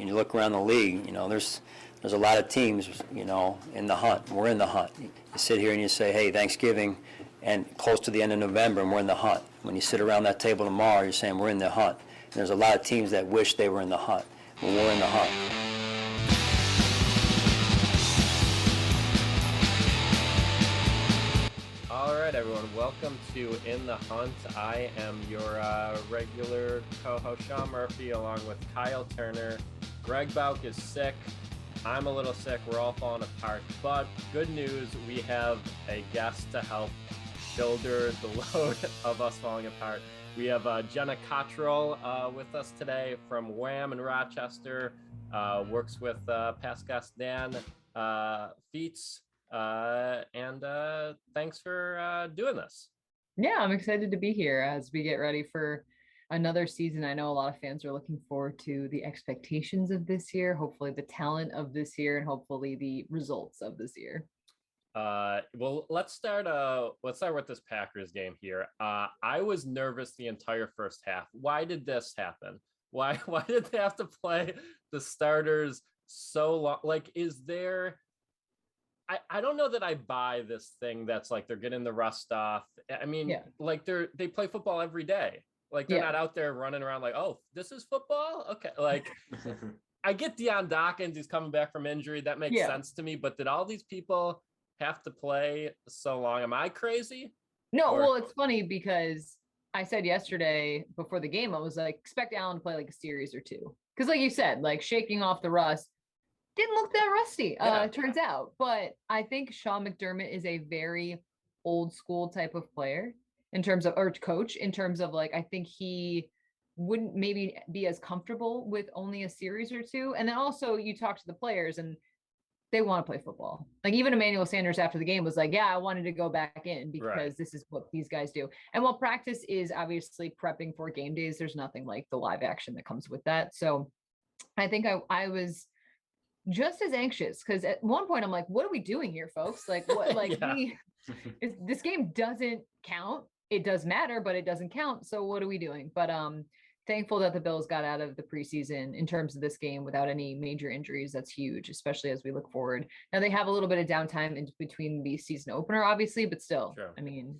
you look around the league, there's a lot of teams, in the hunt. We're in the hunt. You sit here and you say, hey, Thanksgiving, and close to the end of November, and we're in the hunt. When you sit around that table tomorrow, you're saying we're in the hunt. And there's a lot of teams that wish they were in the hunt. Well, we're in the hunt. All right, everyone. Welcome to In the Hunt. I am your regular co-host, Sean Murphy, along with Kyle Turner. Greg Bauk is sick. I'm a little sick. We're all falling apart. But good news, we have a guest to help shoulder the load of us falling apart. We have Jenna Cottrell with us today from WHAM in Rochester. Works with past guest Dan Feets. And thanks for doing this. Yeah, I'm excited to be here as we get ready for another season. I know a lot of fans are looking forward to the expectations of this year, hopefully the talent of this year, and hopefully the results of this year. Well, let's start with this Packers game here. I was nervous the entire first half. Why did this happen? Why did they have to play the starters so long? Like, is there... I don't know that I buy this thing that's like they're getting the rust off. I mean, like they play football every day. Like they're not out there running around like, oh, this is football? Okay. Like I get Deion Dawkins, he's coming back from injury. That makes sense to me. But did all these people have to play so long? Am I crazy? No, well, it's funny because I said yesterday before the game, I was like, expect Allen to play like a series or two. Because like you said, like shaking off the rust, didn't look that rusty, it turns out. But I think Sean McDermott is a very old school type of player in terms of, or coach, in terms of like, I think he wouldn't maybe be as comfortable with only a series or two. And then also you talk to the players and they want to play football. Like even Emmanuel Sanders after the game was like, yeah, I wanted to go back in because this is what these guys do. And while practice is obviously prepping for game days, there's nothing like the live action that comes with that. So I think I was just as anxious because at one point I'm like, what are we doing here, folks? Like what, like this game doesn't count. It does matter, but it doesn't count. So what are we doing? But thankful that the Bills got out of the preseason in terms of this game without any major injuries. That's huge, especially as we look forward. Now they have a little bit of downtime in between the season opener, obviously, but still, I mean,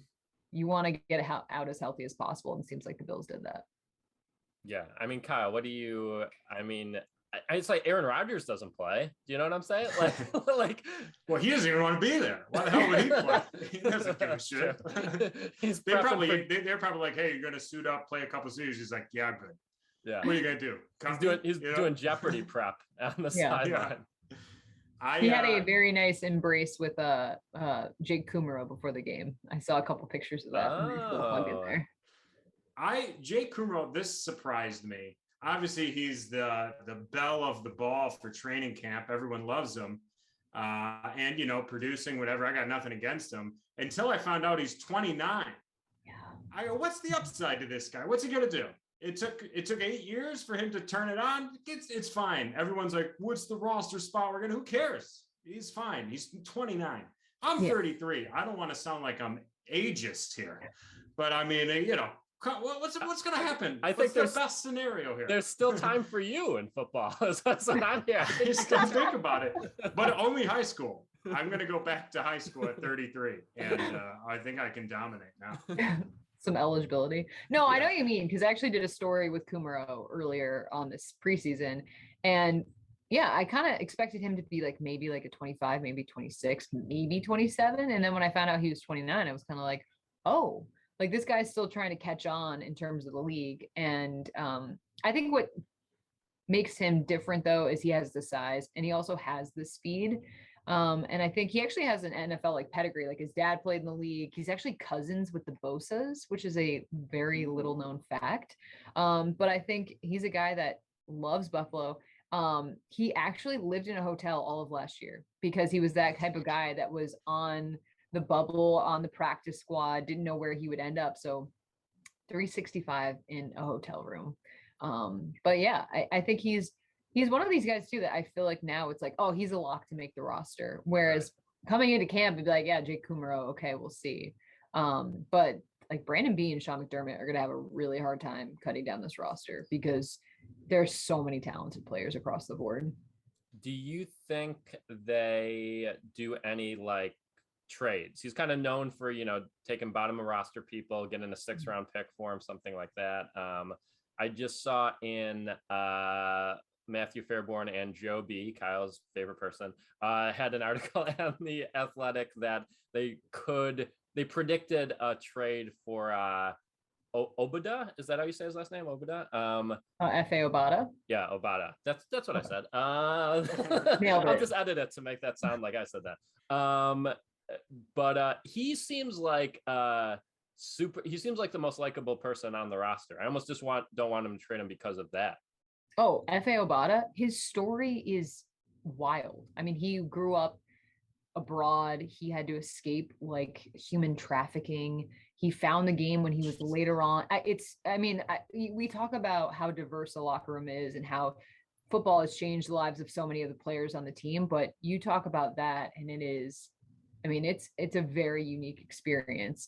you want to get out as healthy as possible. And it seems like the Bills did that. Yeah. I mean, Kyle, it's like Aaron Rodgers doesn't play. Do you know what I'm saying? Like, well, he doesn't even want to be there. Why the hell would he play? He doesn't give a shit. They're probably like, hey, you're going to suit up, play a couple series. He's like, yeah, I'm good. Yeah. What are you going to do? He's doing Jeopardy prep on the sideline. He had a very nice embrace with Jake Kumerow before the game. I saw a couple pictures of that. Jake Kumerow, this surprised me. Obviously, he's the belle of the ball for training camp. Everyone loves him. And, producing whatever. I got nothing against him until I found out he's 29. Yeah. I go, what's the upside to this guy? What's he going to do? It took 8 years for him to turn it on. It's fine. Everyone's like, what's the roster spot we're going to? Who cares? He's fine. He's 29. I'm 33. I don't want to sound like I'm ageist here. But, I mean, what's going to happen? I think there's the best scenario here. There's still time for you in football. That's what I'm here. I still think about it, but only high school. I'm going to go back to high school at 33, and I think I can dominate now. Some eligibility. No, I know what you mean, because I actually did a story with Kumaro earlier on this preseason, and I kind of expected him to be like maybe like a 25, maybe 26, maybe 27, and then when I found out he was 29, I was kind of like, oh. Like this guy's still trying to catch on in terms of the league. And I think what makes him different though, is he has the size and he also has the speed. And I think he actually has an NFL like pedigree, like his dad played in the league. He's actually cousins with the Bosas, which is a very little known fact. But I think he's a guy that loves Buffalo. He actually lived in a hotel all of last year because he was that type of guy that was on the bubble, on the practice squad, didn't know where he would end up. So 365 in a hotel room. But yeah, I think he's one of these guys too, that I feel like now it's like, oh, he's a lock to make the roster. Whereas coming into camp, it'd be like, yeah, Jake Kumerow. Okay, we'll see. But like Brandon Beane and Sean McDermott are going to have a really hard time cutting down this roster because there's so many talented players across the board. Do you think they do any like trades? He's kind of known for, taking bottom of roster people, getting a 6th-round pick for him, something like that. I just saw in Matthew Fairborn and Joe B, Kyle's favorite person, had an article on the Athletic that they predicted a trade for Obada. Is that how you say his last name? Obada? F.A. Obada. Yeah, Obada. That's what I said. Nailed I'll it. just edit it to make that sound like I said that. But he seems like he seems like the most likable person on the roster. I almost just don't want him to trade him because of that. Oh, F.A. Obada, his story is wild. I mean, he grew up abroad. He had to escape like human trafficking. He found the game when he was later on. We talk about how diverse the locker room is and how football has changed the lives of so many of the players on the team. But you talk about that, and it is, it's a very unique experience.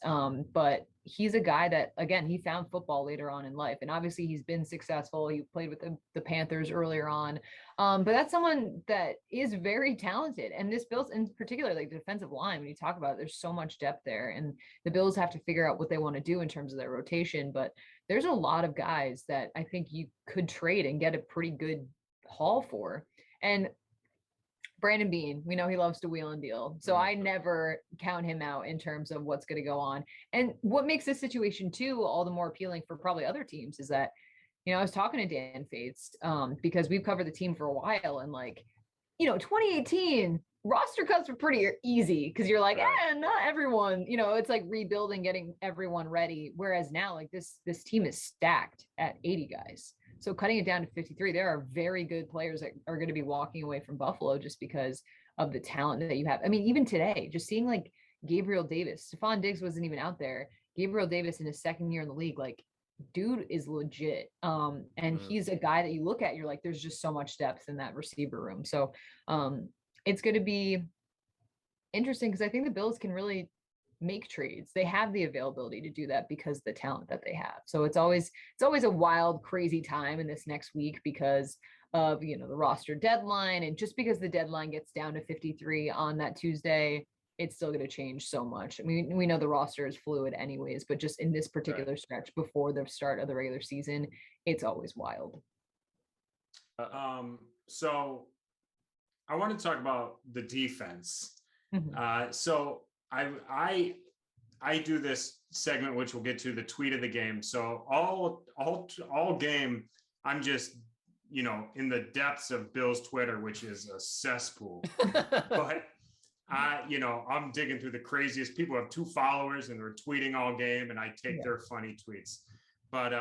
But he's a guy that, again, he found football later on in life. And obviously he's been successful. He played with the Panthers earlier on. But that's someone that is very talented. And this Bills, in particular, like the defensive line, when you talk about it, there's so much depth there. And the Bills have to figure out what they want to do in terms of their rotation. But there's a lot of guys that I think you could trade and get a pretty good haul for. And Brandon Beane, we know he loves to wheel and deal. So I never count him out in terms of what's going to go on. And what makes this situation too, all the more appealing for probably other teams is that, I was talking to Dan Fates because we've covered the team for a while, and 2018 roster cuts were pretty easy because you're like, not everyone, it's like rebuilding, getting everyone ready. Whereas now, like this team is stacked at 80 guys. So cutting it down to 53, there are very good players that are going to be walking away from Buffalo just because of the talent that you have. I mean, even today, just seeing like Gabriel Davis, Stephon Diggs wasn't even out there. Gabriel Davis in his second year in the league, like dude is legit. And he's a guy that you look at, you're like, there's just so much depth in that receiver room. So it's going to be interesting because I think the Bills can really make trades. They have the availability to do that because of the talent that they have. So it's always a wild, crazy time in this next week because of, the roster deadline. And just because the deadline gets down to 53 on that Tuesday, it's still going to change so much. I mean, we know the roster is fluid anyways, but just in this particular stretch before the start of the regular season, it's always wild. So I want to talk about the defense. So I do this segment, which we'll get to, the tweet of the game. So all game, I'm just, in the depths of Bill's Twitter, which is a cesspool. But I'm digging through the craziest. People have 2 followers and they're tweeting all game, and I take their funny tweets. But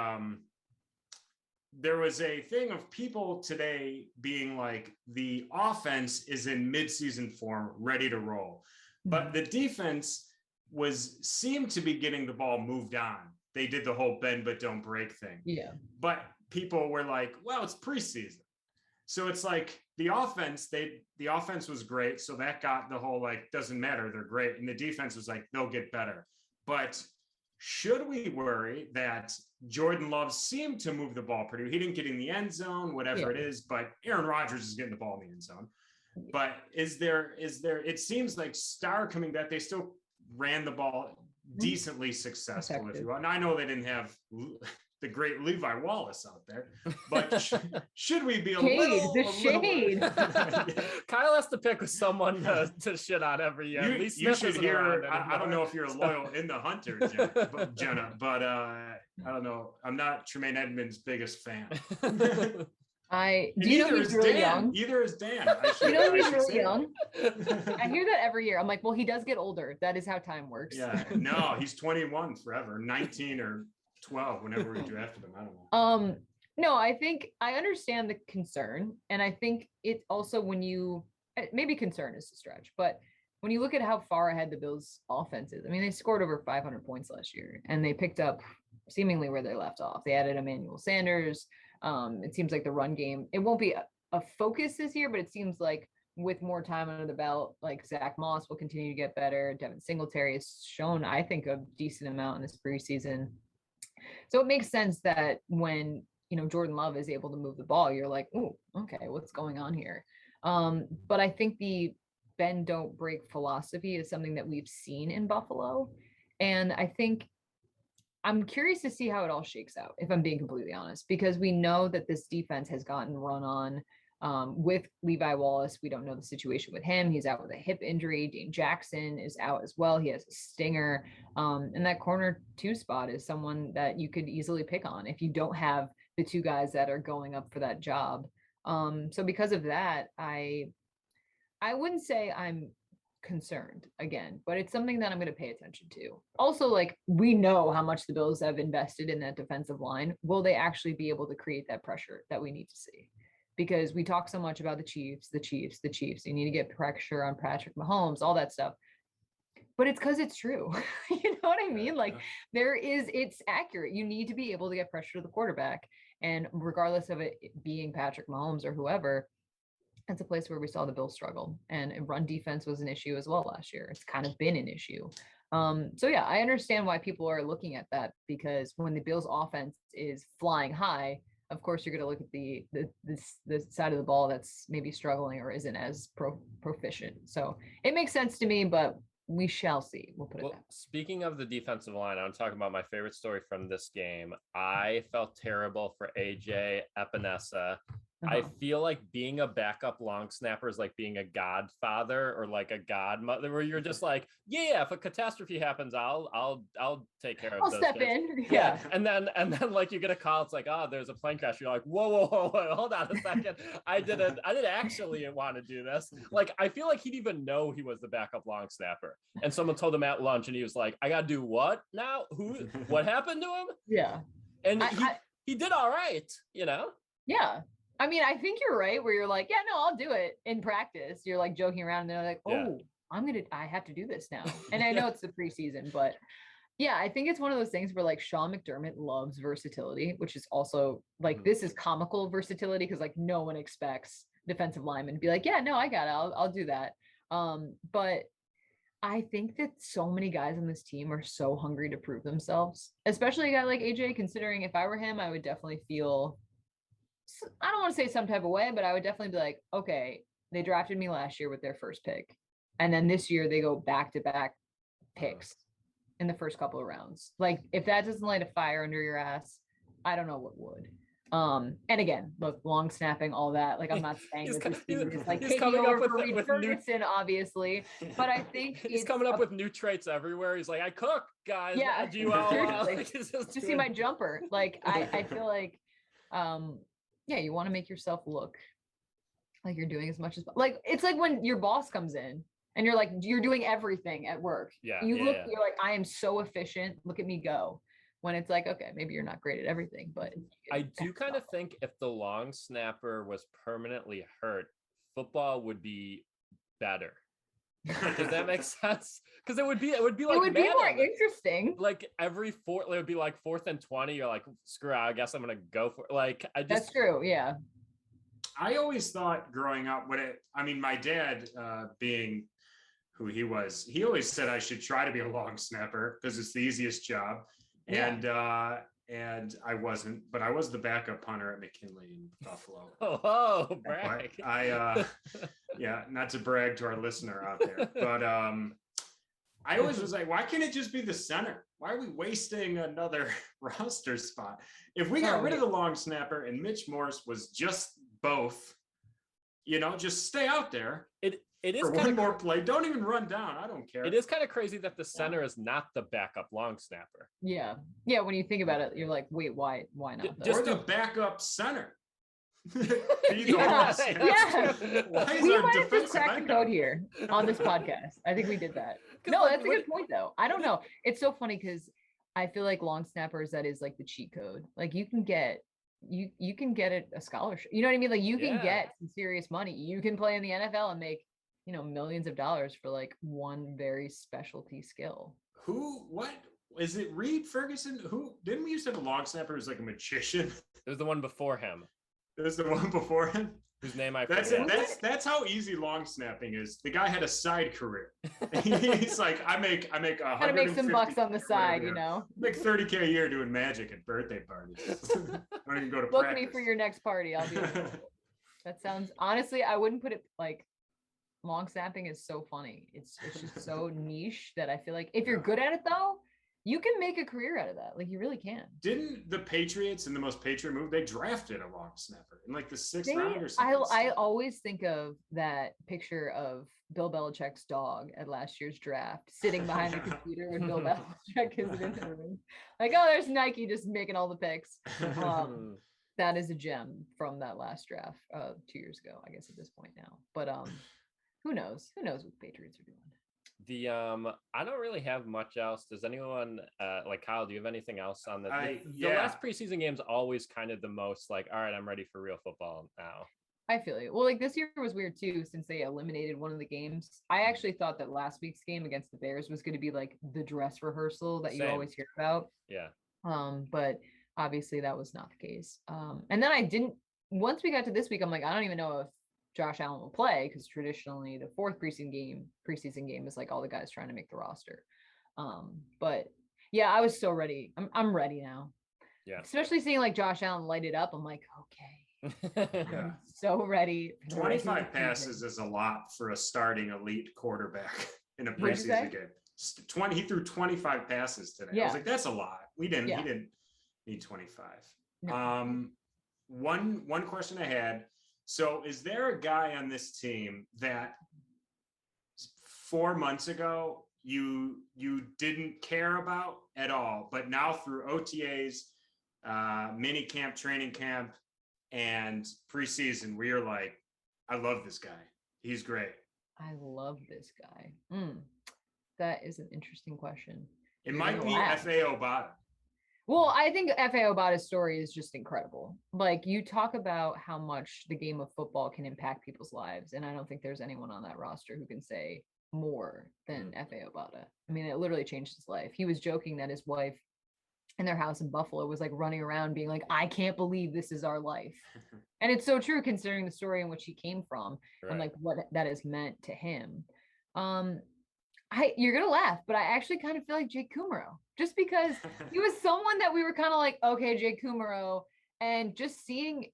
there was a thing of people today being like, the offense is in midseason form, ready to roll. But the defense seemed to be getting the ball moved on. They did the whole bend but don't break thing. Yeah. But people were like, well, it's preseason. So it's like the offense was great. So that got the whole like, doesn't matter, they're great. And the defense was like, they'll get better. But should we worry that Jordan Love seemed to move the ball pretty? He didn't get in the end zone, whatever it is, but Aaron Rodgers is getting the ball in the end zone. But is there, it seems like Starr coming back, they still ran the ball decently successful, if you will. And I know they didn't have the great Levi Wallace out there, but should we be a little... Kyle has to pick someone to shit on every year. You should hear, I don't know if you're loyal in the Hunter, Jenna, but I don't know. I'm not Tremaine Edmonds' biggest fan. Either is Dan. He's really young? I hear that every year. I'm like, well, he does get older. That is how time works. Yeah, no, he's 21 forever, 19 or 12 whenever we drafted him. I don't know. No, I think I understand the concern. And I think it also, maybe concern is a stretch, but when you look at how far ahead the Bills offense is, I mean, they scored over 500 points last year and they picked up seemingly where they left off. They added Emmanuel Sanders. It seems like the run game, it won't be a focus this year, but it seems like with more time under the belt, like Zach Moss will continue to get better. Devin Singletary has shown, I think, a decent amount in this preseason. So it makes sense that when Jordan Love is able to move the ball, you're like, oh, okay, what's going on here? But I think the bend don't break philosophy is something that we've seen in Buffalo. And I think I'm curious to see how it all shakes out, if I'm being completely honest, because we know that this defense has gotten run on with Levi Wallace. We don't know the situation with him. He's out with a hip injury. Dane Jackson is out as well. He has a stinger. And that corner 2 spot is someone that you could easily pick on if you don't have the 2 guys that are going up for that job. So because of that, I wouldn't say I'm concerned again, but it's something that I'm going to pay attention to. Also, like, we know how much the Bills have invested in that defensive line. Will they actually be able to create that pressure that we need to see? Because we talk so much about the Chiefs. You need to get pressure on Patrick Mahomes, all that stuff. But it's because it's true. You know what I mean? Like, it's accurate. You need to be able to get pressure to the quarterback. And regardless of it being Patrick Mahomes or whoever, that's a place where we saw the Bills struggle, and run defense was an issue as well last year. It's kind of been an issue. So yeah, I understand why people are looking at that, because when the Bills offense is flying high, of course you're going to look at the side of the ball that's maybe struggling or isn't as proficient. So it makes sense to me, but we shall see. We'll put it that. Speaking of the defensive line, I'm talking about my favorite story from this game. I felt terrible for AJ Epinessa. I feel like being a backup long snapper is like being a godfather or like a godmother, where you're just like, yeah, if a catastrophe happens, I'll take care of I'll those step kids. in. Yeah. And then like you get a call, it's like, oh, there's a plane crash. You're like, whoa, hold on a second. I didn't actually want to do this. Like, I feel like he'd even know he was the backup long snapper. And someone told him at lunch and he was like, I gotta do what now? What happened to him? Yeah. And he did all right, Yeah. I mean, I think you're right where you're like, yeah, no, I'll do it in practice. You're like joking around and they're like, oh, I have to do this now. And I know it's the preseason, but yeah, I think it's one of those things where like Sean McDermott loves versatility, which is also like, this is comical versatility, because like no one expects defensive linemen to be like, yeah, no, I got it. I'll do that. But I think that so many guys on this team are so hungry to prove themselves, especially a guy like AJ, considering if I were him, I would definitely feel, I don't want to say some type of way, but I would definitely be like, okay, they drafted me last year with their first pick. And then this year they go back-to-back picks in the first couple of rounds. Like, if that doesn't light a fire under your ass, I don't know what would. And again, look, long snapping, all that. Like, I'm not saying this is like taking over for Reed Ferguson, obviously, but I think he's coming up with new traits everywhere. He's like, I cook, guys. Yeah, do you to see my jumper. Like, I feel like, yeah, you want to make yourself look like you're doing as much as, like, it's like when your boss comes in and you're like, you're doing everything at work. Yeah. You're like, I am so efficient. Look at me go. When it's like, okay, maybe you're not great at everything, but I do kind of think if the long snapper was permanently hurt, football would be better. Does that make sense? Because it would be like, it would be more interesting. Like every it would be like 4th and 20. You're like, screw it, I guess I'm gonna go for it. Like, that's true. Yeah. I always thought growing up, my dad, being who he was, he always said I should try to be a long snapper because it's the easiest job. Yeah. And I wasn't, but I was the backup punter at McKinley in Buffalo. Oh, brag. But yeah, not to brag to our listener out there, but I always was like, why can't it just be the center? Why are we wasting another roster spot? If we got rid of the long snapper and Mitch Morse was just both, just stay out there. It is for one more play. Don't even run down. I don't care. It is kind of crazy that the center is not the backup long snapper. Yeah. Yeah. When you think about it, you're like, wait, why not? Or the backup center. Yeah. We might have just cracked the code here on this podcast. I think we did that. No, that's a good point though. I don't know. It's so funny because I feel like long snappers, that is like the cheat code. Like, you can get a scholarship. You know what I mean? Like, you can get some serious money. You can play in the NFL and make millions of dollars for like one very specialty skill. What is it? Reed Ferguson? Who didn't we used to have a long snapper who's like a magician? It was the one before him. This is the one before him. Whose name I That's forget. it. That's how easy long snapping is. The guy had a side career. He's like, I make Gotta make some bucks on the side, you know. Like $30K a year doing magic at birthday parties. I don't even go to Book practice. me for your next party. I'll be. That sounds honestly, I wouldn't put it like long snapping is so funny. It's just so niche that I feel like if you're good at it though, you can make a career out of that. Like you really can. Didn't the Patriots in the most Patriot move, they drafted a long snapper in like the 6th round or I something? always think of that picture of Bill Belichick's dog at last year's draft, sitting behind the computer when Bill Belichick is in the room. Like, oh, there's Nike just making all the picks. That is a gem from that last draft 2 years ago, I guess at this point now. But who knows? Who knows what the Patriots are doing? I don't really have much else. Does anyone like Kyle, do you have anything else on the Yeah. last preseason game's always kind of the most like, all right, I'm ready for real football now. I feel you. Well, like this year was weird too, since they eliminated one of the games. I actually thought that last week's game against the Bears was going to be like the dress rehearsal that you Same. always hear about. Yeah. But obviously that was not the case. And then once we got to this week, I'm like, I don't even know if Josh Allen will play because traditionally the fourth preseason game is like all the guys trying to make the roster. But yeah, I was so ready. I'm ready now. Yeah. Especially seeing like Josh Allen light it up. I'm like, okay. Yeah. I'm so ready. 25 passes is a lot for a starting elite quarterback in a preseason game. He threw 25 passes today. Yeah. I was like, that's a lot. He didn't need 25. No. One question I had. So is there a guy on this team that 4 months ago you didn't care about at all, but now through OTAs, mini camp, training camp, and preseason, where you're like, I love this guy. He's great. I love this guy. That is an interesting question. It might be F.A. Obata. Well, I think F.A. Obata's story is just incredible. Like you talk about how much the game of football can impact people's lives. And I don't think there's anyone on that roster who can say more than F.A. Obata. I mean, it literally changed his life. He was joking that his wife in their house in Buffalo was like running around being like, I can't believe this is our life. And it's so true considering the story in which he came from and like what that has meant to him. You're gonna laugh, but I actually kind of feel like Jake Kumerow, just because he was someone that we were kind of like, okay, Jake Kumerow, and just seeing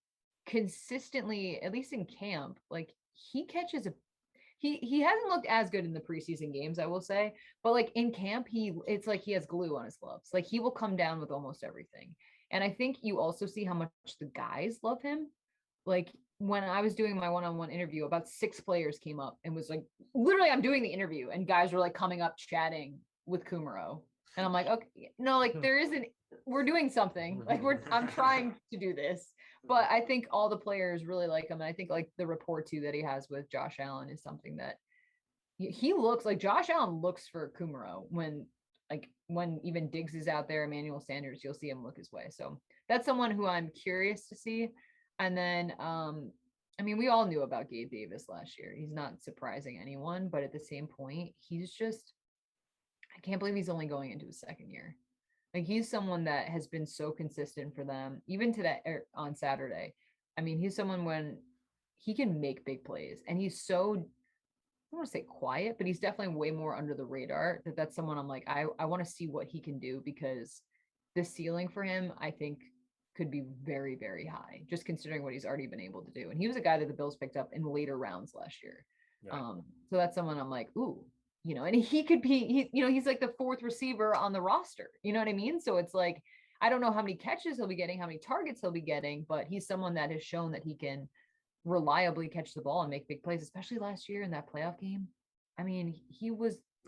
consistently, at least in camp, like he hasn't looked as good in the preseason games, I will say, but like in camp, it's like he has glue on his gloves. Like he will come down with almost everything. And I think you also see how much the guys love him. Like when I was doing my one-on-one interview, about 6 players came up and was like, literally, I'm doing the interview and guys were like coming up chatting with Kumaro. And I'm like, okay, no, like we're doing something. Like I'm trying to do this. But I think all the players really like him. And I think like the rapport too that he has with Josh Allen is something that he looks like. Josh Allen looks for Kumaro when even Diggs is out there, Emmanuel Sanders, you'll see him look his way. So that's someone who I'm curious to see. And then, I mean, we all knew about Gabe Davis last year. He's not surprising anyone, but at the same point, he's just, I can't believe he's only going into his second year. Like he's someone that has been so consistent for them, even today on Saturday. I mean, he's someone when he can make big plays and he's so, I don't want to say quiet, but he's definitely way more under the radar. That's someone I'm like, I want to see what he can do because the ceiling for him, I think, could be very, very high, just considering what he's already been able to do. And he was a guy that the Bills picked up in later rounds last year. Yeah. So that's someone I'm like, ooh, and he could be, he's like the 4th receiver on the roster. You know what I mean? So it's like, I don't know how many catches he'll be getting, how many targets he'll be getting, but he's someone that has shown that he can reliably catch the ball and make big plays, especially last year in that playoff game. I mean,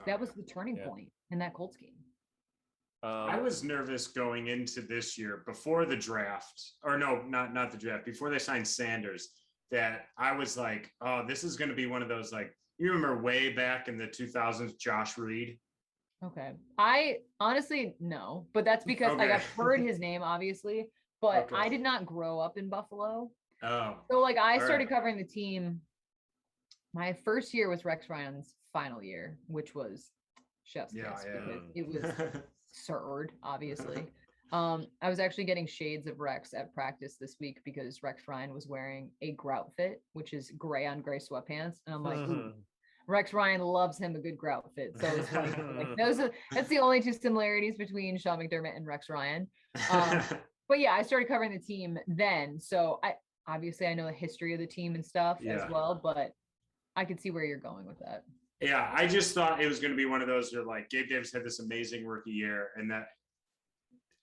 that was the turning point in that Colts game. I was nervous going into this year before the draft, or no, not the draft, before they signed Sanders, that I was like, oh, this is going to be one of those, like, you remember way back in the 2000s, Josh Reed? Okay. I honestly, no, but that's because like I've heard his name, obviously, but I did not grow up in Buffalo. Oh. So like I started covering the team. My first year was Rex Ryan's final year, which was chef's kiss because it was absurd, obviously. I was actually getting shades of Rex at practice this week because Rex Ryan was wearing a grout fit, which is gray on gray sweatpants. And I'm like, ooh, Rex Ryan loves him a good grout fit. So it's like that's the only two similarities between Sean McDermott and Rex Ryan. But yeah, I started covering the team then. So I know the history of the team and stuff as well, but I could see where you're going with that. Yeah, I just thought it was going to be one of those where like Gabe Davis had this amazing rookie year, and that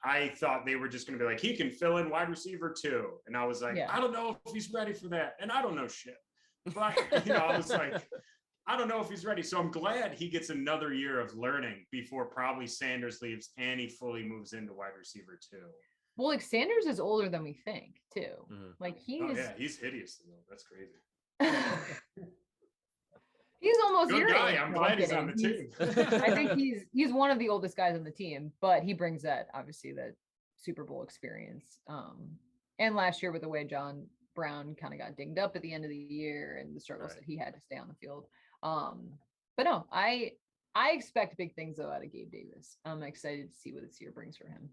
I thought they were just going to be like, he can fill in wide receiver too. And I was like, I don't know if he's ready for that. And I don't know shit. But, I was like, I don't know if he's ready. So I'm glad he gets another year of learning before probably Sanders leaves and he fully moves into wide receiver too. Well, like Sanders is older than we think too. Like he's hideous though. That's crazy. He's almost good guy. I'm glad he's on the team. I think he's one of the oldest guys on the team, but he brings that Super Bowl experience. And last year with the way John Brown kind of got dinged up at the end of the year and the struggles that he had to stay on the field. But no, I expect big things though out of Gabe Davis. I'm excited to see what this year brings for him.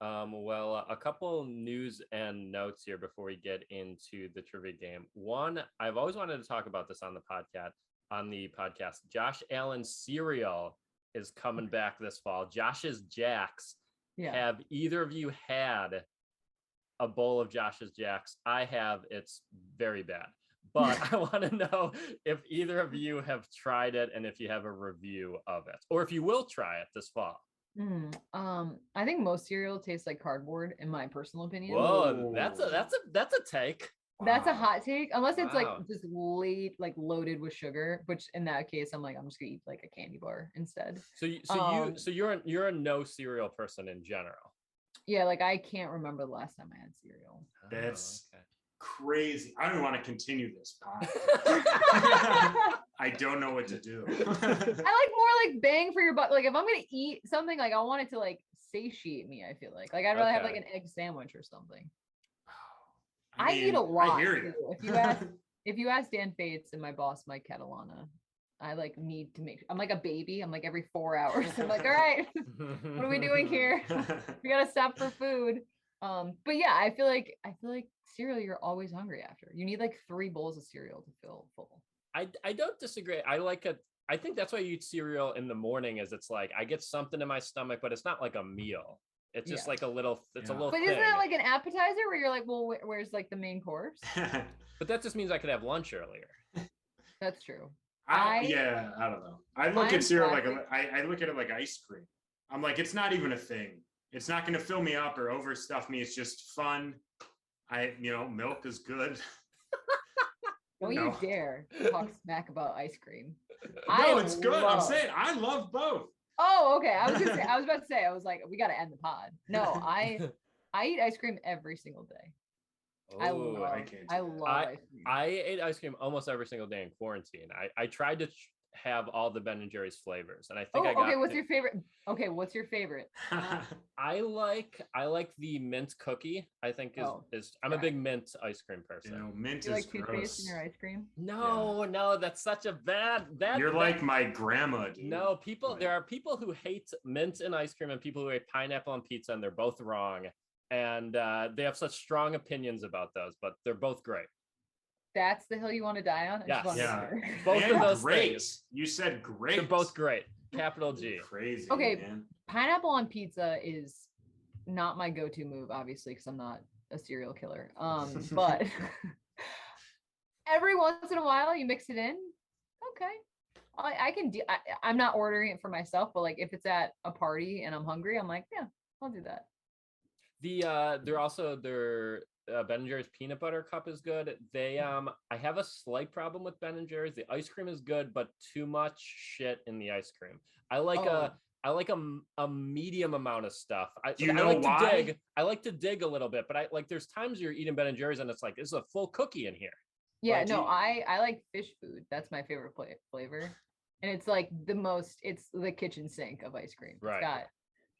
Well, a couple news and notes here before we get into the trivia game. One, I've always wanted to talk about this on the podcast. Josh Allen's cereal is coming back this fall. Josh's Jacks. Have either of you had a bowl of Josh's Jacks? I have. It's very bad. But I want to know if either of you have tried it and if you have a review of it, or if you will try it this fall. I think most cereal tastes like cardboard, in my personal opinion. Whoa, that's a take. That's a hot take, unless it's like just loaded with sugar, which in that case, I'm just gonna eat like a candy bar instead. So you're a no cereal person in general. Yeah, like I can't remember the last time I had cereal. That's crazy. I don't want to continue this I don't know what to do. I like more like bang for your buck. Like if I'm gonna eat something, like I want it to like satiate me. I feel like I'd rather have like an egg sandwich or something. I eat a lot. I hear you. If you ask Dan Fates and my boss Mike Catalana, I like need to I'm like a baby. I'm like every 4 hours. I'm like, all right, what are we doing here? We gotta stop for food. But yeah, I feel like cereal, you're always hungry after. You need like 3 bowls of cereal to feel full. I don't disagree. I think that's why you eat cereal in the morning, is it's like I get something in my stomach, but it's not like a meal. It's just like a little But thing. isn't it like an appetizer where you're like, well, where's like the main course? But that just means I could have lunch earlier. That's true. I don't know. I look at cereal I look at it like ice cream. I'm like, it's not even a thing. It's not going to fill me up or overstuff me. It's just fun. Milk is good. Don't you dare talk smack about ice cream. No, it's good. I'm saying I love both. Oh, okay. I was about to say, I was like, we got to end the pod. No, I eat ice cream every single day. I love ice cream. I ate ice cream almost every single day in quarantine. I tried to have all the Ben and Jerry's flavors, and I think I got. Okay, what's your favorite? Okay, what's your favorite? I like the mint cookie. I think is I'm a big mint ice cream person. Mint you is like toothpaste in your ice cream? No, that's such a bad. You're like my grandma, dude. No, there are people who hate mint in ice cream and people who hate pineapple on pizza, and they're both wrong. And they have such strong opinions about those, but they're both great. That's the hill you want to die on? Yeah. Both of those things. You said great. They're both great. Capital G. Crazy. Okay, man. Pineapple on pizza is not my go-to move, obviously, because I'm not a serial killer. But every once in a while, you mix it in. Okay, I can do. I'm not ordering it for myself, but like if it's at a party and I'm hungry, I'm like, yeah, I'll do that. Their Ben and Jerry's peanut butter cup is good. I have a slight problem with Ben and Jerry's. The ice cream is good, but too much shit in the ice cream. I like a medium amount of stuff. why? I like to dig a little bit, but there's times you're eating Ben and Jerry's and it's like, this is a full cookie in here. Yeah, I like fish food. That's my favorite flavor. And it's like it's the kitchen sink of ice cream. Right. It's got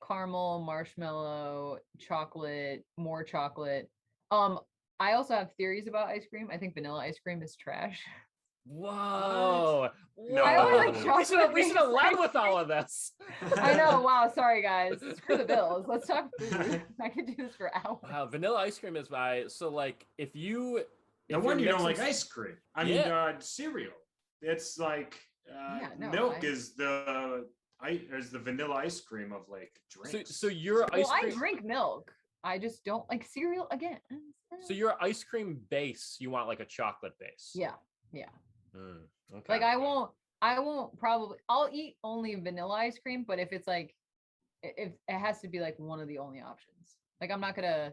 caramel, marshmallow, chocolate, more chocolate. I also have theories about ice cream. I think vanilla ice cream is trash. Whoa. No. I always like Whoa. chocolate We should have based led ice with all cream. of this. I know. Wow. Sorry, guys. Screw the Bills. Let's talk food. I could do this for hours. Wow, vanilla ice cream is so like if No you're wonder you don't like mixing- ice cream. I mean, cereal. It's like Yeah, no, milk is the vanilla ice cream of like drinks. so your ice I cream drink milk. I just don't like cereal again. so your ice cream base, you want like a chocolate base. Yeah. Okay. Like I won't probably. I'll eat only vanilla ice cream, but if it's like, if it has to be like one of the only options. Like I'm not gonna.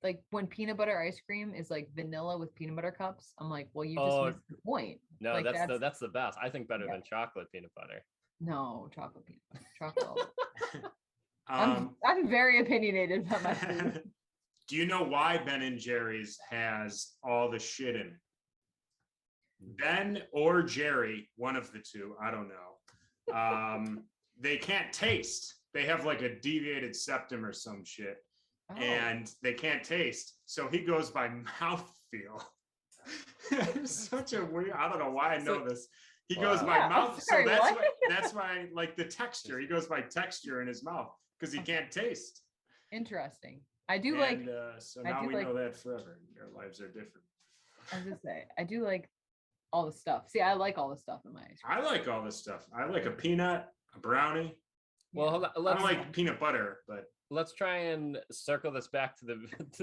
Like when peanut butter ice cream is like vanilla with peanut butter cups, I'm like, well, you just missed the point. No, like, that's the best. I think better than chocolate peanut butter. No, chocolate peanut butter. Chocolate. I'm very opinionated about my food. Do you know why Ben and Jerry's has all the shit in it? Ben or Jerry, one of the two, I don't know. They can't taste. They have like a deviated septum or some shit. Oh. And they can't taste. So he goes by mouthfeel. It's such a weird, I don't know why I know this. He goes by mouth. Sorry, so what? that's why like the texture. He goes by texture in his mouth because he can't taste. Interesting. I do So I now do we like- know that forever. Our lives are different. I was gonna say, I do like all the stuff. See, I like all the stuff in my ice cream. I like all this stuff. I like a peanut, a brownie. Well, hold on. I don't like peanut butter, but Let's try and circle this back to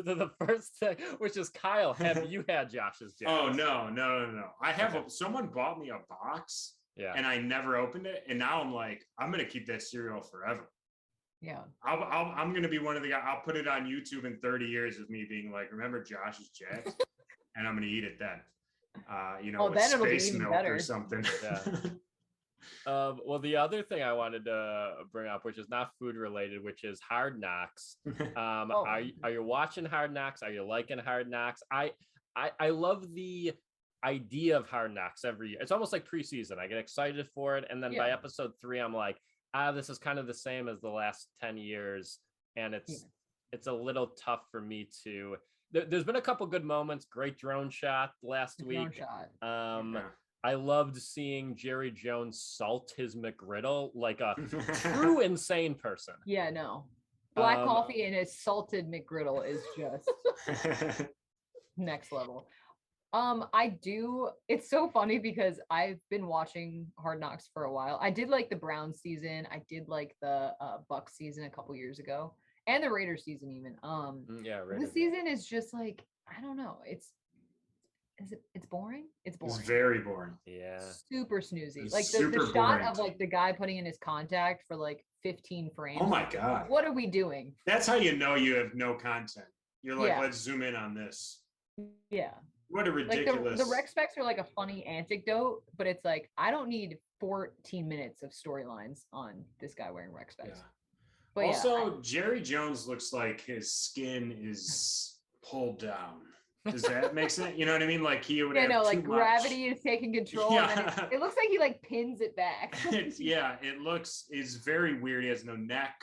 the first thing, which is Kyle. Have you had Josh's jams? oh no. I have someone bought me a box Yeah. and I never opened it, and now I'm like, I'm gonna keep that cereal forever. Yeah. I'm gonna be one of the guys. I'll put it on YouTube in 30 years of me being like, remember Josh's Jacks, and I'm gonna eat it then. With then it'll be space even milk better. or something. Yeah. Well, the other thing I wanted to bring up, which is not food related, which is Hard Knocks. Are you watching Hard Knocks? Are you liking Hard Knocks? I love the idea of Hard Knocks every year. It's almost like preseason. I get excited for it, and then by episode 3, I'm like, this is kind of the same as the last 10 years, and it's a little tough for me to. There's been a couple good moments. Great drone shot last week. I loved seeing Jerry Jones salt his McGriddle like a true insane person. Yeah, no. Black coffee and a salted McGriddle is just next level. It's so funny because I've been watching Hard Knocks for a while. I did like the Browns season. I did like the Bucks season a couple years ago, and the Raiders season even. This season is just like, I don't know. It's boring. It's boring. It's very boring. Yeah. Super snoozy. It's Like the super shot boring. of like the guy putting in his contact for like 15 frames. Oh my God. What are we doing? That's how you know you have no content. You're like, Yeah. let's zoom in on this. Yeah. What a Like ridiculous. the rec specs are like a funny anecdote, but it's like, I don't need 14 minutes of storylines on this guy wearing rec specs. Yeah. But Also, Jerry Jones looks like his skin is pulled down. Does that make sense? You know what I mean? Like he would have like too much. gravity is taking control. And then Yeah. it looks like he like pins it back. It's very weird. He has no neck.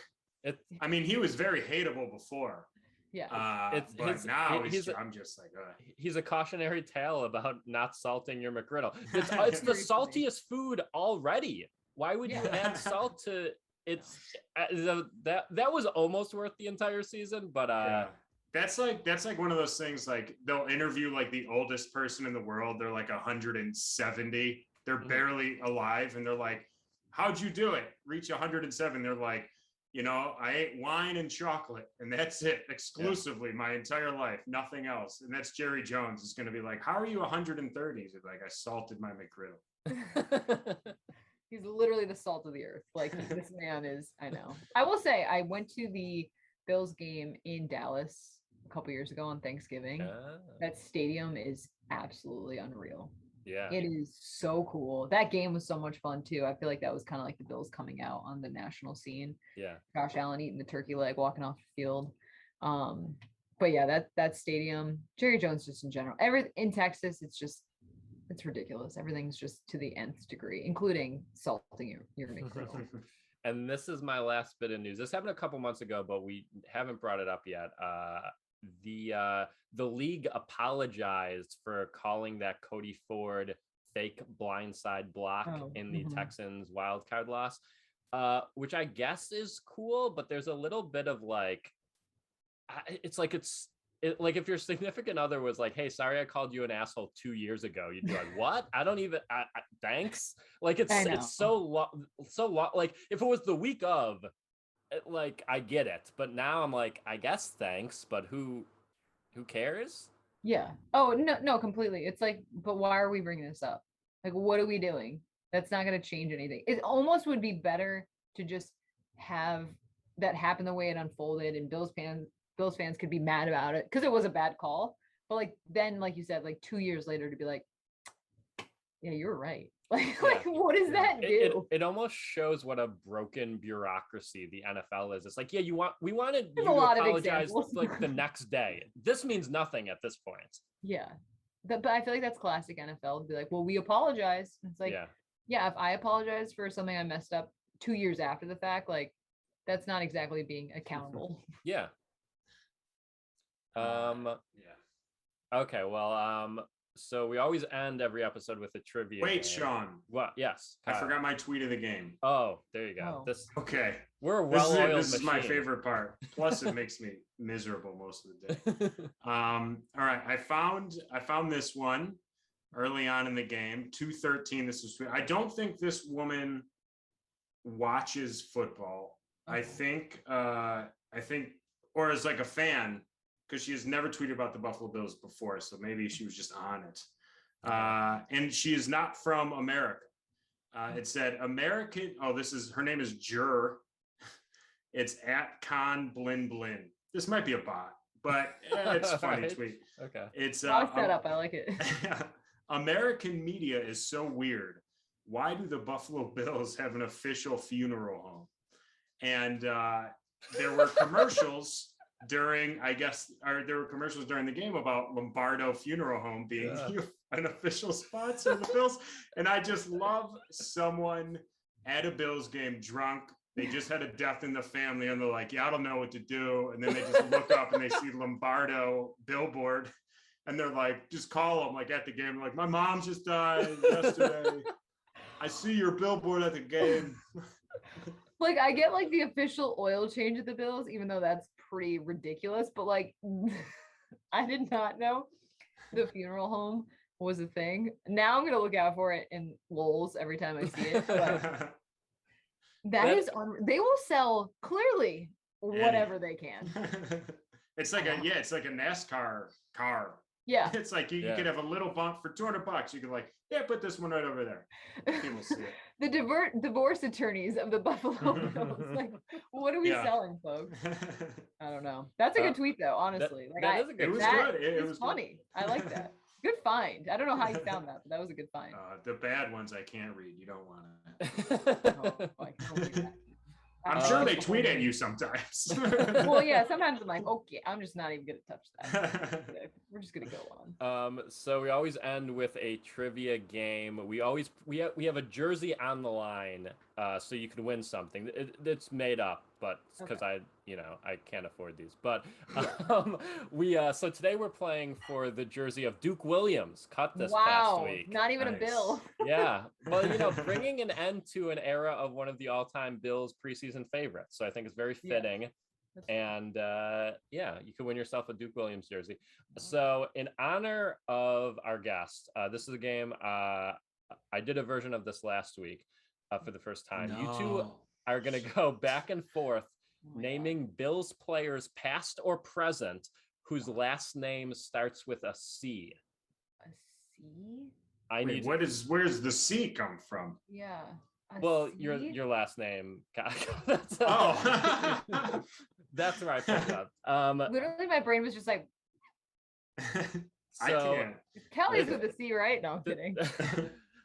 I mean, he was very hateable before. Yeah. But now I'm just like, he's a cautionary tale about not salting your McGriddle. It's the Very funny. saltiest food already. Why would you add salt to it's that was almost worth the entire season, but That's like one of those things, like they'll interview like the oldest person in the world. They're like 170. They're barely alive. And they're like, how'd you do it? Reach 107. They're like, I ate wine and chocolate and that's it exclusively my entire life, nothing else. And that's Jerry Jones is going to be like, how are you 130? He's like, I salted my McGriddle. He's literally the salt of the earth. Like this man is, I know. I will say I went to the Bills game in Dallas a couple years ago on Thanksgiving. That stadium is absolutely unreal. Yeah. It is so cool. That game was so much fun too. I feel like that was kind of like the Bills coming out on the national scene. Yeah. Josh Allen eating the turkey leg, walking off the field. But yeah, that stadium, Jerry Jones just in general. In Texas, it's ridiculous. Everything's just to the nth degree, including salting your McGriddle. And this is my last bit of news. This happened a couple months ago, but we haven't brought it up yet. The league apologized for calling that Cody Ford fake blindside block in the mhm. Texans wild card loss, which I guess is cool, but there's a little bit of like, it's like like if your significant other was like, "Hey, sorry, I called you an asshole 2 years ago," you'd be like, "What? I don't even. Thanks." Like I know. it's so long. Like if it was the week of, like I get it, but now I'm like, I guess thanks, but who cares? Yeah. Oh, no, completely. It's like, but why are we bringing this up? Like, what are we doing? That's not going to change anything. It almost would be better to just have that happen the way it unfolded, and Bills fans could be mad about it because it was a bad call. But like then, like you said, like 2 years later to be like, yeah, you're right. Like what does that do? It almost shows what a broken bureaucracy the NFL is. It's like, yeah, we wanted There's you a to lot of apologize examples. like the next day. This means nothing at this point. Yeah. But I feel like that's classic NFL to be like, well, we apologize. It's like, yeah, if I apologize for something I messed up 2 years after the fact, like that's not exactly being accountable. Yeah. Yeah. Okay, well, so we always end every episode with a trivia Wait, game. Sean. What? Yes. I Kyle. forgot my tweet of the game. Oh, there you go. Oh. Okay. We're a well-oiled This is my machine. favorite part. Plus, it makes me miserable most of the day. All right. I found this one early on in the game. 2:13. This was. I don't think this woman watches football. I think, or is like a fan, because she has never tweeted about the Buffalo Bills before. So maybe she was just on it. And she is not from America. It said American. Oh, her name is Jur. It's at Con Blin Blin. This might be a bot, but it's a funny tweet. Okay. It's I'll set up. I like it. American media is so weird. Why do the Buffalo Bills have an official funeral home? And there were commercials during the game about Lombardo Funeral Home being an official sponsor of the Bills. And I just love someone at a Bills game drunk. They just had a death in the family and they're like, yeah, I don't know what to do. And then they just look up and they see Lombardo billboard and they're like, just call them like at the game. Like, my mom just died yesterday. I see your billboard at the game. Like, I get like the official oil change at the Bills, even though that's pretty ridiculous. But like, I did not know the funeral home was a thing. Now I'm gonna look out for it in Lowell's every time I see it. But they will sell clearly whatever they can. It's like a NASCAR car. Yeah. It's like you could have a little bump for $200. You could like, put this one right over there. People see it. The divorce attorneys of the Buffalo Bills. Like, what are we selling, folks? I don't know. That's a good tweet though, honestly. That is a good tweet. It was funny. Good. I like that. Good find. I don't know how you found that, but that was a good find. The bad ones I can't read. You don't want to. I can't read that. I'm sure they tweet at you sometimes. Well, yeah, sometimes I'm like, okay, I'm just not even gonna touch that. We're just gonna go on. So we always end with a trivia game. We have a jersey on the line, so you can win something. It's made up, but because I can't afford these. But so today we're playing for the jersey of Duke Williams, cut this past week. Not even a Bill. Yeah, well, bringing an end to an era of one of the all-time Bills preseason favorites. So I think it's very fitting. And you can win yourself a Duke Williams jersey. So in honor of our guest, this is a game. I did a version of this last week for the first time. You two are going to go back and forth naming Bills players past or present whose last name starts with a C. A C? Where's the C come from? Yeah. Well, your last name. That's where I picked up. Literally, my brain was just like. I can't. Kelly's with a C, right? No, I'm kidding.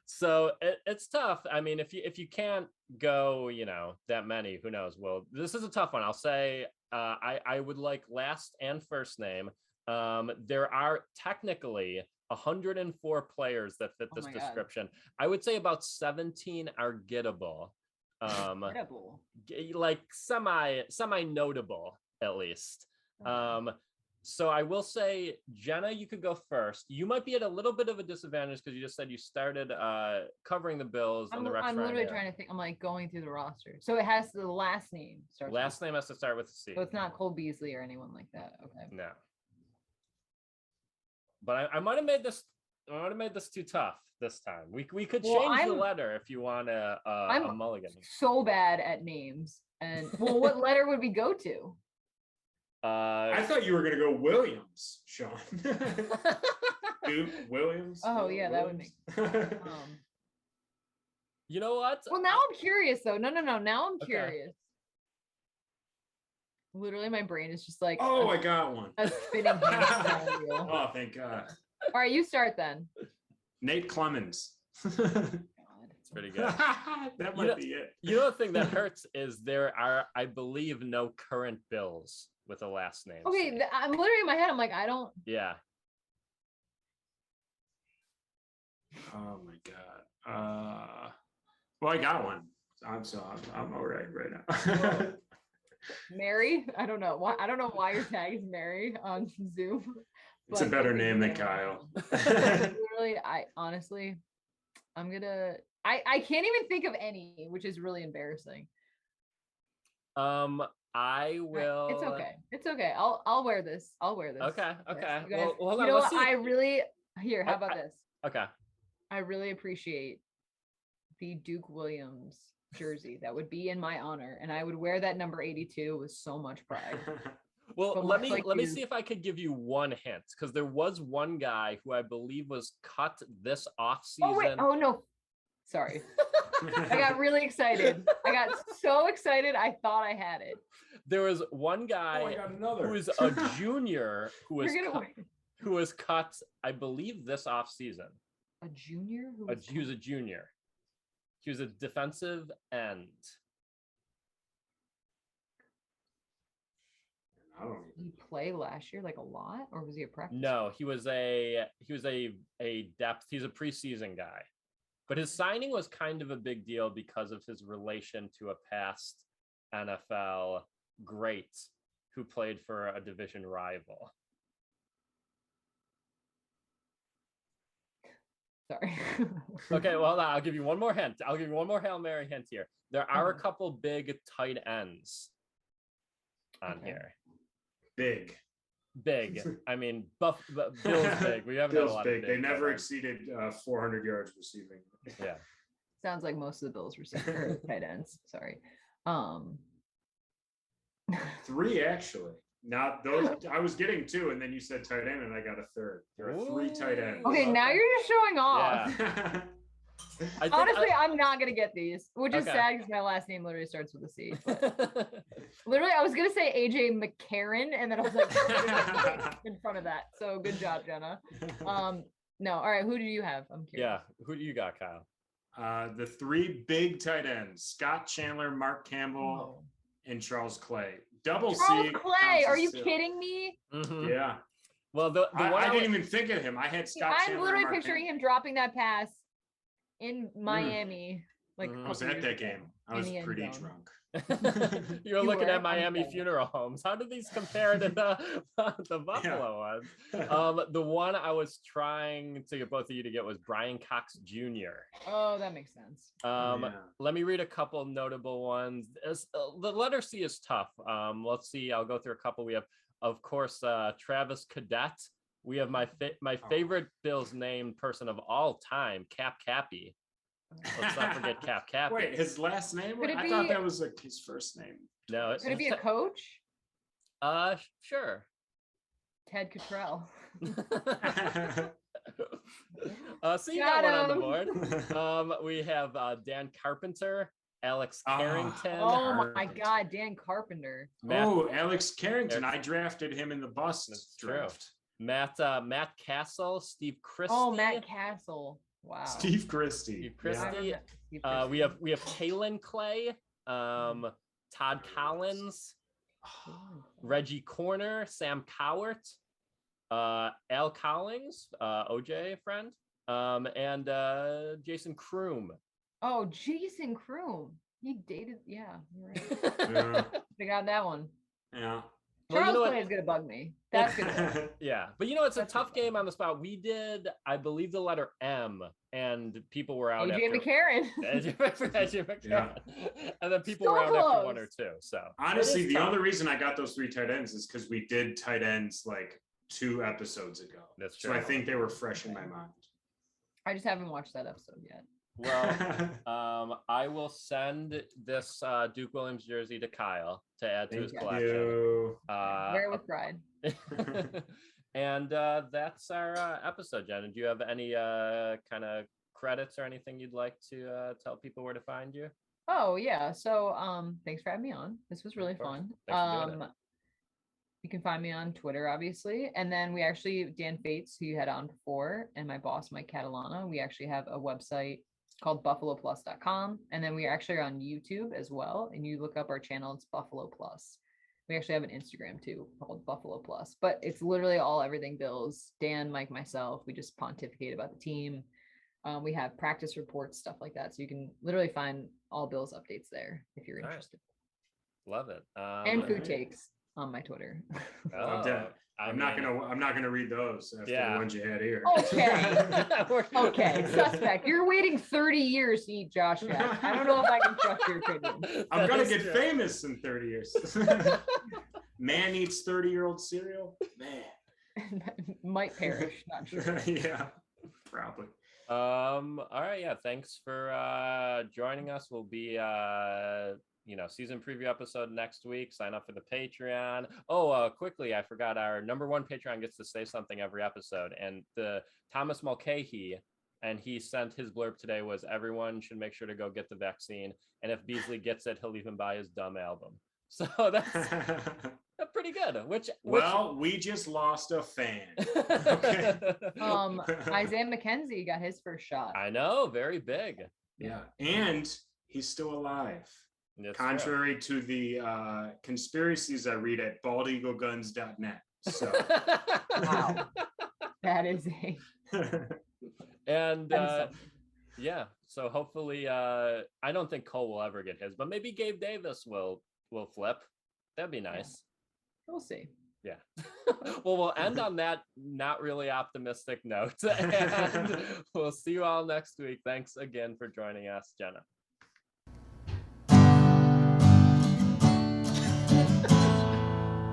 So it's tough. I mean, if you can't go, that many, who knows? Well, this is a tough one. I'll say I would like last and first name. There are technically 104 players that fit this description. I would say about 17 are gettable. Like semi notable at least. So I will say, Jenna, you could go first. You might be at a little bit of a disadvantage because you just said you started covering the Bills and the Rex I'm Ryan literally era. trying to think. I'm like going through the roster. So it has the last name. Starts with Last name has to start with a C. So it's not Cole Beasley or anyone like that. Okay. No. But I might have made this. I might have made this too tough this time. We could change the letter if you want a mulligan. So bad at names. And well, what letter would we go to? I thought you were gonna go Williams, Shaun. Dude, Williams. Oh yeah, Williams. that would make. You know what? Well, now I'm curious though. No. Now I'm curious. Literally, my brain is just like. Oh, I got one. A spinning hamster wheel. Oh, thank God. All right, you start then. Nate Clemens. It's pretty good. That might be it. You know the thing that hurts is there are, I believe, no current Bills with a last name. Okay, I'm literally in my head. I'm like, I don't. Yeah. Oh my God. Well, I got one. I'm all right now. Mary? I don't know why. I don't know why your tag is Mary on Zoom. It's a better name than Kyle. Literally, I honestly, I can't even think of any, which is really embarrassing. I will. It's okay. It's okay. I'll wear this. Okay. Okay. You guys, well, hold you on. know Let's what? see. How about this? Okay. I really appreciate the Duke Williams jersey that would be in my honor, and I would wear that number 82 with so much pride. Well, But let much me see if I could give you one hint, because there was one guy who I believe was cut this offseason. Oh wait! Oh no! Sorry, I got really excited. I got so excited. I thought I had it. There was one guy who was a junior who was cut, I believe, this offseason. A junior? He was a junior. He was a defensive end. Did he play last year like a lot, or was he a practice? No, he was a depth. He's a preseason guy, but his signing was kind of a big deal because of his relation to a past NFL great who played for a division rival. Sorry. Okay, well, I'll give you one more hint. I'll give you one more Hail Mary hint here. There are a couple big tight ends on here. Big. I mean, Bill's big. We haven't had a lot of big. They never exceeded 400 yards receiving. Yeah. Sounds like most of the Bills receive tight ends. Sorry. 3 actually. Not those. I was getting 2, and then you said tight end, and I got a third. There are 3 tight ends. Okay, now you're just showing off. Yeah. Honestly, I'm not gonna get these, which is sad because my last name literally starts with a C. Literally, I was gonna say AJ McCarron, and then I was like in front of that. So good job, Jenna. No, all right. Who do you have? I'm curious. Yeah, who do you got, Kyle? The 3 big tight ends: Scott Chandler, Mark Campbell, and Charles Clay. Double Charles C. Clay, are you kidding me? Mm-hmm. Yeah. Well, I didn't even think of him. I had Scott Chandler. I'm literally picturing him dropping that pass in Miami. Like I was at that game. I was pretty drunk. You were looking at Miami funeral homes. How do these compare to the Buffalo ones? The one I was trying to get both of you to get was Brian Cox Jr. Oh, that makes sense. Let me read a couple notable ones. The letter C is tough. Let's see. I'll go through a couple. We have, of course, Travis Cadet. We have my favorite Bills named person of all time, Cap Cappy. Let's not forget Cap Cappy. Wait, his last name? I thought that was his first name. No. Could it be a coach? Sure. Ted Cottrell. So you got one on the board. We have Dan Carpenter, Alex Carrington. Oh my God, Dan Carpenter. Alex Carrington. I drafted him in the bust draft. Matt Castle, Steve Christie. Oh, Matt Castle. Wow. Steve Christie. Yeah. We have Kalen Clay, Todd Collins, Reggie Corner, Sam Cowart, Al Collins, OJ friend, and Jason Kroom. Oh, Jason Kroom. He dated. Yeah, you're right. I got that one. Yeah. Well, you Charles know Clay what? is gonna bug me. That's gonna. Yeah, but it's a That's tough good. game on the spot. We did, I believe, the letter M, and people were out AJ after McCarron. AJ McCarron. Yeah. And then people So were out after one close. or two. So Honestly, it is the tough. only reason I got those 3 tight ends is because we did tight ends like 2 episodes ago. That's So true. I think they were fresh in my mind. I just haven't watched that episode yet. Well, I will send this Duke Williams jersey to Kyle to add to his Thank collection. you. Wear it with pride. And that's our episode, Jenna. Do you have any kind of credits or anything you'd like to tell people where to find you? Oh yeah. So thanks for having me on. This was really Of course. fun. Thanks for doing it. You can find me on Twitter, obviously. And then we actually, Dan Fates, who you had on before, and my boss, Mike Catalana, we actually have a website called buffaloplus.com. And then we actually are on YouTube as well. And you look up our channel, it's Buffalo Plus. We actually have an Instagram too called Buffalo Plus, but it's literally all everything Bills, Dan, Mike, myself. We just pontificate about the team. We have practice reports, stuff like that. So you can literally find all Bills updates there if you're All right. interested. Love it. And food Alright. takes on my Twitter. Oh, I'm not gonna read those after the ones you had here. Okay. Okay, suspect. You're waiting 30 years to eat Josh Jack. I don't know if I can trust your opinion. I'm gonna get famous in 30 years. Man eats 30-year-old cereal. Man. Might perish, not sure. Yeah, probably. All right, yeah, thanks for joining us. We'll be season preview episode next week. Sign up for the Patreon. Quickly, I forgot, our number 1 Patreon gets to say something every episode, and the Thomas Mulcahy, and he sent his blurb today was everyone should make sure to go get the vaccine, and if Beasley gets it, he'll even buy his dumb album. So that's pretty good. We just lost a fan. Okay. Isaiah McKenzie got his first shot. I know, very big. Yeah, and he's still alive. That's contrary to the conspiracies I read at baldeagleguns.net. So Wow. That is a and that is something. yeah, so hopefully I don't think Cole will ever get his, but maybe Gabe Davis will flip. That'd be nice. We'll see. Yeah. Well, we'll end on that not really optimistic note, and we'll see you all next week. Thanks again for joining us, Jenna.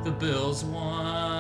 The Bills won.